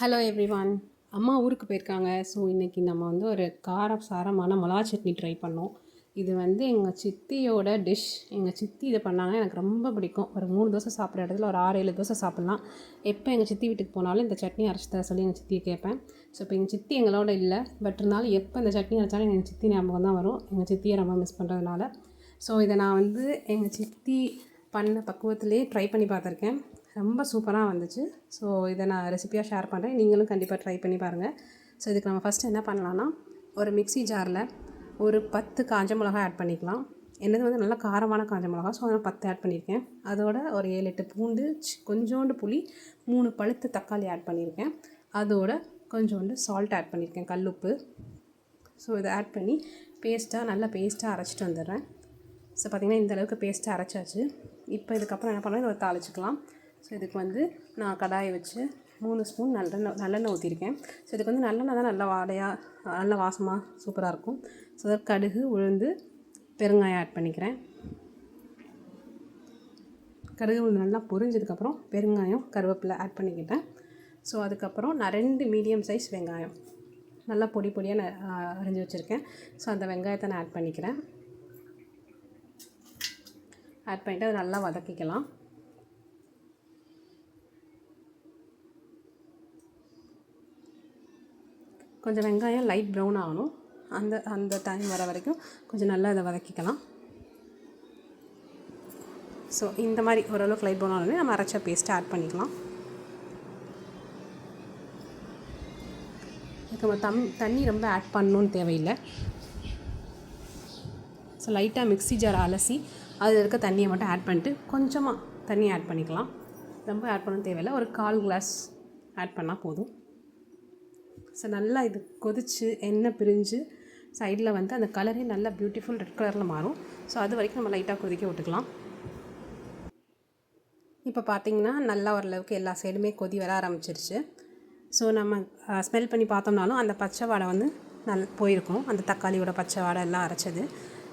Hello everyone. அம்மா ஊருக்கு போயிருக்காங்க. ஸோ இன்றைக்கி நம்ம வந்து ஒரு காரசாரமான மிளகா சட்னி ட்ரை பண்ணோம். இது வந்து எங்கள் சித்தியோட டிஷ். எங்கள் சித்தி இதை பண்ணாங்க, எனக்கு ரொம்ப பிடிக்கும். ஒரு 3 தோசை சாப்பிட்ற இடத்துல ஒரு 6-7 தோசை சாப்பிட்லாம். எப்போ எங்கள் சித்தி வீட்டுக்கு போனாலும் இந்த சட்னி அரைச்சி தர சொல்லி எங்கள் சித்தியை கேட்பேன். ஸோ இப்போ எங்கள் சித்தி எங்களோட இல்லை, பட் இருந்தாலும் எப்போ இந்த சட்னி அரைச்சாலும் எங்கள் சித்தி ஞாபகம் தான் வரும், எங்கள் சித்தியை ரொம்ப மிஸ் பண்ணுறதுனால. ஸோ இதை நான் வந்து எங்கள் சித்தி பண்ண பக்குவத்திலே ட்ரை பண்ணி பார்த்துருக்கேன். ரொம்ப சூப்பராக வந்துச்சு. ஸோ இதை நான் ரெசிபியாக ஷேர் பண்ணுறேன், நீங்களும் கண்டிப்பாக ட்ரை பண்ணி பாருங்கள். ஸோ இதுக்கு நம்ம ஃபஸ்ட்டு என்ன பண்ணலான்னா, ஒரு மிக்ஸி ஜாரில் ஒரு 10 காஞ்ச மிளகா ஆட் பண்ணிக்கலாம். என்னது வந்து நல்லா காரமான காஞ்ச மிளகா, ஸோ அதனால் 10 ஆட் பண்ணியிருக்கேன். அதோட ஒரு 7-8 பூண்டு, கொஞ்சோண்டு புளி, 3 பழுத்த தக்காளி ஆட் பண்ணியிருக்கேன். அதோட கொஞ்சோண்டு சால்ட் ஆட் பண்ணியிருக்கேன், கல்லுப்பு. ஸோ இதை ஆட் பண்ணி நல்லா பேஸ்ட்டாக அரைச்சிட்டு வந்துடுறேன். ஸோ பார்த்திங்கன்னா இந்தளவுக்கு பேஸ்ட்டாக அரைச்சாச்சு. இப்போ இதுக்கப்புறம் என்ன பண்ணுறேன், இதை தாளிச்சிக்கலாம். ஸோ இதுக்கு வந்து நான் கடாயை வச்சு 3 ஸ்பூன் நல்லெண்ணெய் ஊற்றிருக்கேன். ஸோ இதுக்கு வந்து நல்லெண்ணெய் தான் நல்லா வாடையாக நல்ல வாசமாக சூப்பராக இருக்கும். ஸோ அதை கடுகு, உளுந்து, பெருங்காயம் ஆட் பண்ணிக்கிறேன். கடுகு உளுந்து நல்லா பொரிஞ்சதுக்கப்புறம் பெருங்காயம், கருவேப்பிலை ஆட் பண்ணிக்கிட்டேன். ஸோ அதுக்கப்புறம் நான் 2 மீடியம் சைஸ் வெங்காயம் நல்லா பொடியாக அரைஞ்சி வச்சுருக்கேன். ஸோ அந்த வெங்காயத்தை நான் ஆட் பண்ணிக்கிறேன். ஆட் பண்ணிவிட்டு அதை நல்லா வதக்கிக்கலாம். கொஞ்சம் வெங்காயம் லைட் ப்ரௌன் ஆகணும், அந்த டைம் வர வரைக்கும் கொஞ்சம் நல்லா அதை வதக்கிக்கலாம். ஸோ இந்த மாதிரி ஓரளவுக்கு லைட் ப்ரௌன் ஆனோடனே நம்ம அரைச்ச பேஸ்ட்டை ஆட் பண்ணிக்கலாம். இதுக்கு நம்ம தண்ணி ரொம்ப ஆட் பண்ணணுன்னு தேவையில்லை. ஸோ லைட்டாக மிக்ஸி ஜார் அலசி அதில் இருக்க தண்ணியை மட்டும் ஆட் பண்ணிட்டு கொஞ்சமாக தண்ணி ஆட் பண்ணிக்கலாம். ரொம்ப ஆட் பண்ணணும் தேவையில்லை, ஒரு 1/4 கிளாஸ் ஆட் பண்ணால் போதும். ஸோ நல்லா இது கொதித்து எண்ணெய் பிரிஞ்சு சைடில் வந்து அந்த கலரே நல்லா பியூட்டிஃபுல் ரெட் கலரில் மாறும். ஸோ அது வரைக்கும் நம்ம லைட்டாக கொதிக்க விட்டுக்கலாம். இப்போ பார்த்திங்கன்னா நல்லா ஓரளவுக்கு எல்லா சைடுமே கொதி வர ஆரம்பிச்சிருச்சு. ஸோ நம்ம ஸ்மெல் பண்ணி பார்த்தோம்னாலும் அந்த பச்சை வாடை வந்து போயிருக்கும், அந்த தக்காளியோட பச்சை வாடை எல்லாம் அரைச்சது.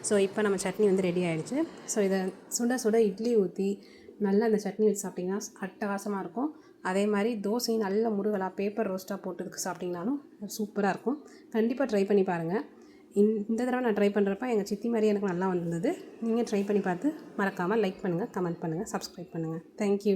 ஸோ இப்போ நம்ம சட்னி வந்து ரெடி ஆகிடுச்சு. ஸோ இதை சுட சுட இட்லி ஊற்றி நல்லா அந்த சட்னி வச்சு சாப்பிட்டிங்கன்னா அட்டகாசமாக இருக்கும். அதே மாதிரி தோசையும் நல்ல முருகலாக பேப்பர் ரோஸ்ட்டாக போட்டுருக்கு சாப்பிட்டிங்கனாலும் சூப்பராக இருக்கும். கண்டிப்பாக ட்ரை பண்ணி பாருங்கள். இந்த தடவை நான் ட்ரை பண்ணுறப்ப எங்கள் சித்தி மாதிரி எனக்கு நல்லா வந்தது. நீங்கள் ட்ரை பண்ணி பார்த்து மறக்காமல் லைக் பண்ணுங்கள், கமெண்ட் பண்ணுங்கள், சப்ஸ்கிரைப் பண்ணுங்கள். தேங்க்யூ.